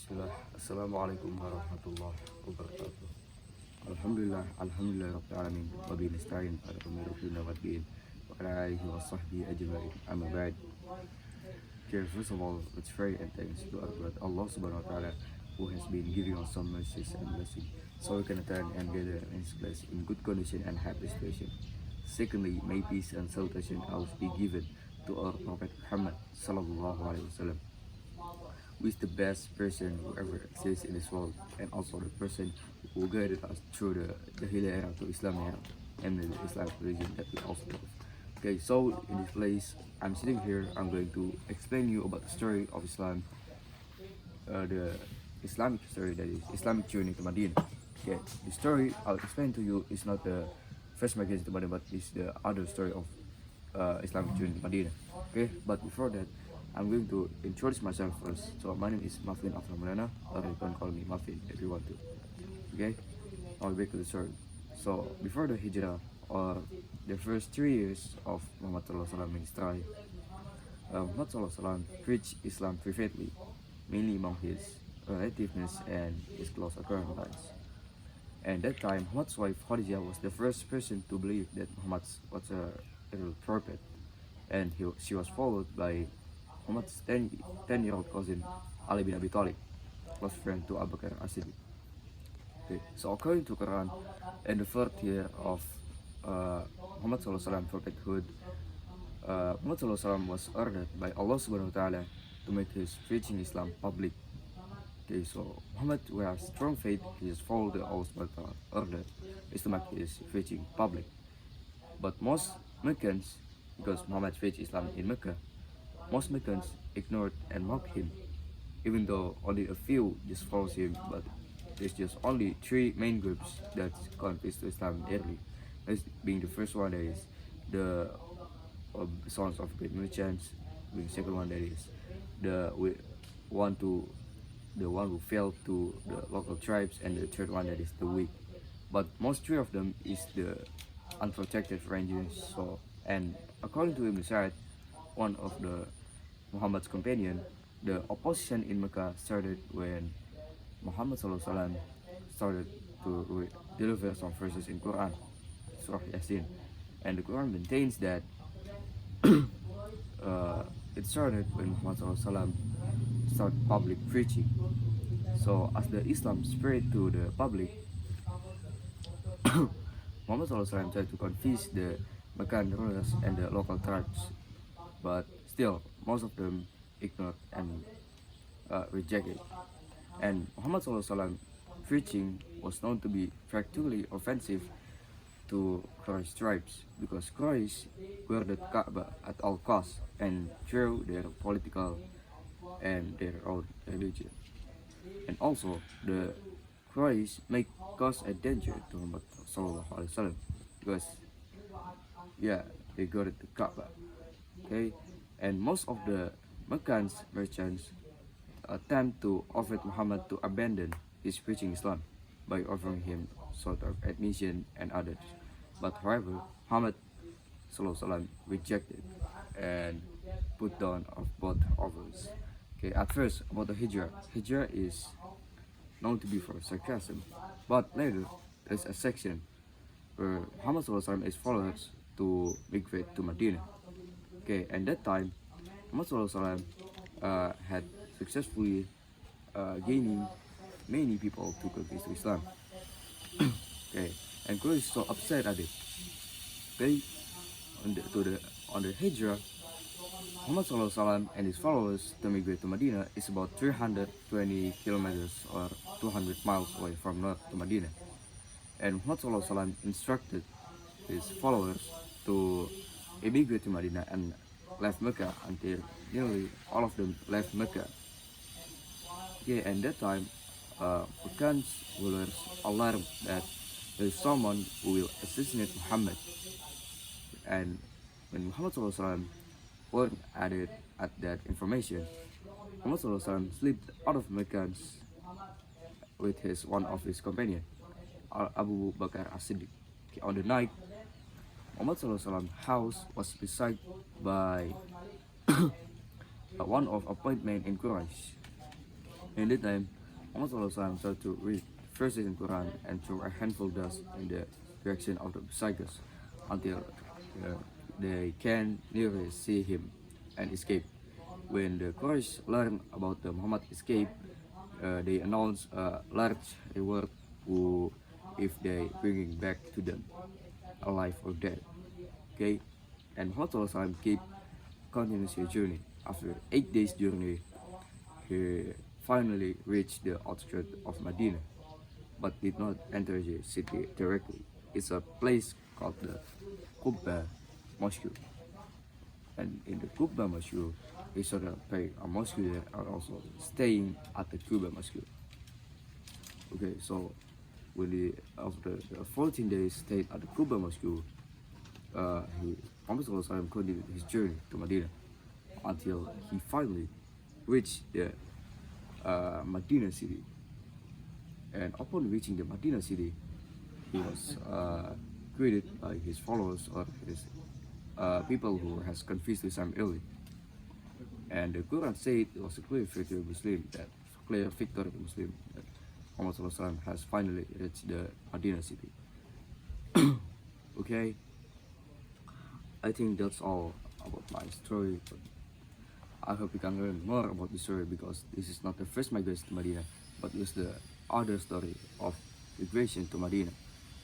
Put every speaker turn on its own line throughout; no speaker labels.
Bismillah. Assalamualaikum warahmatullahi wabarakatuh. Alhamdulillah Rabbil Alamin. Wa bihi nasta'in ala umuri dunya wad din. Wa ala alihi wa sahbihi ajma'in. Amma ba'd. Okay, first of all, let's pray and thanks to our God Allah subhanahu wa ta'ala, who has been giving us some mercies and blessings, so we can attend and gather in His place in good condition and happy situation. Secondly, may peace and salutation always be given to our Prophet Muhammad sallallahu alaihi wasallam, who is the best person who ever exists in this world, and also the person who guided us through the Jahiliyyah era to Islam era and the Islamic religion that we also love. Okay, so in this place, I'm sitting here, I'm going to explain you about the story of Islam, the Islamic story, that is Islamic journey to Madinah. Okay, the story I'll explain to you is not the first migration to Madinah, but it's the other story of Islamic journey to Madinah. Okay, but before that, I'm going to introduce myself first. So my name is Mafin Aframulana, or you can call me Mafin if you want to. Okay, I'll back to the story. So before the Hijrah, or the first 3 years of Muhammad SAW ministry, Muhammad SAW preached Islam privately, mainly among his relatives and his close acquaintances. And that time, Muhammad's wife Khadijah was the first person to believe that Muhammad was a real prophet, and she was followed by Muhammad's 10-year-old cousin Ali bin Abi Talib, close friend to Abu Bakr as-Siddiq. Okay, so according to Quran, in the 4th year of Muhammad SAW prophethood, Muhammad SAW was ordered by Allah Subhanahu wa Ta'ala to make his preaching Islam public. Okay, so Muhammad, who has strong faith, he has followed the Allah Subhanahu wa Ta'ala order is to make his preaching public. But most Meccans, because Muhammad preached Islam in Mecca, most Meccans ignored and mocked him, even though only a few just follows him. But there's just only 3 main groups that converted to Islam early. As being the first one, that is the sons of great merchants. Being the second one, that is the one who fell to the local tribes, and the third one, that is the weak. But most 3 of them is the unprotected rangers. So, and according to Ibn Sa'id, one of the Muhammad's companion, the opposition in Mecca started when Muhammad SAW started to deliver some verses in Quran, Surah Yasin, and the Quran maintains that it started when Muhammad SAW started public preaching. So as the Islam spread to the public, Muhammad SAW tried to convince the Meccan rulers and the local tribes, but still most of them ignored and rejected. And Muhammad SAW preaching was known to be practically offensive to Quraysh tribes, because Quraysh guarded Kaaba at all costs and through their political and their own religion. And also the Quraysh make cause a danger to Muhammad SAW, because they guarded the Kaaba. Okay, and most of the Meccan merchants attempt to offer Muhammad to abandon his preaching Islam by offering him sort of admission and others. But however, Muhammad SAW rejected and put down of both offers. Okay, at first about the Hijrah. Hijrah is known to be for sarcasm, but later there's a section where Muhammad SAW is followers to migrate to Madinah. Okay, and that time Muhammad SAW had successfully gaining many people to convert to Islam. Okay, and Quraysh is so upset at it. Okay, on the Hijrah, Muhammad SAW and his followers to migrate to Medina is about 320 kilometers or 200 miles away from north to Medina. And Muhammad SAW instructed his followers to immigrate to Medina and left Mecca until nearly all of them left Mecca. Okay, and that time, Meccan's rulers alarmed that there is someone who will assassinate Muhammad. And when Muhammad SAW weren't added at that information, Muhammad SAW slipped out of Mecca with one of his companions, Abu Bakr as-Siddiq. Okay, on the night, Muhammad SAW house was besieged by one of appointment in Quraysh. In that time, Muhammad SAW started to read verses in Quran and threw a handful dust in the direction of the besiegers until they can nearly see him and escape. When the Quraysh learned about the Muhammad escape, they announced a large reward who, if they bring him back to them, alive or dead. Okay, and Muhammad SAW continues his journey. After 8 days journey, he finally reached the outskirts of Medina, but did not enter the city directly. It's a place called the Quba Mosque, and in the Quba Mosque, he saw the pay a mosque there and also staying at the Quba Mosque. Okay, so when after the 14 days stayed at the Quba Mosque, Muhammad SAW continued his journey to Medina until he finally reached the Medina city. And upon reaching the Medina city, he was greeted by his followers or his people who has confessed Islam early. And the Quran said it was a clear victory of Muslim, that Muhammad SAW has finally reached the Medina city. Okay, I think that's all about my story. But I hope you can learn more about the story, because this is not the first migration to Medina, but it was the other story of migration to Medina.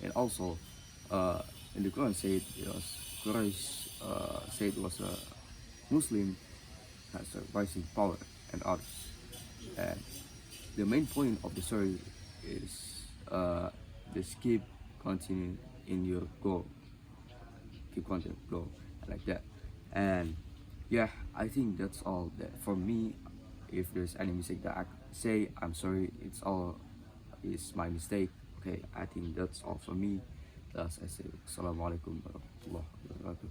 And also, in the Quran said it was Quraysh said it was a Muslim has a rising power and others. And the main point of the story is just keep continuing in your goal, keep continuing goal like that. And yeah, I think that's all that for me. If there's any mistake that I say, I'm sorry, it's all is my mistake. Okay, I think that's all for me. As I say, Assalamualaikum warahmatullahi wabarakatuh.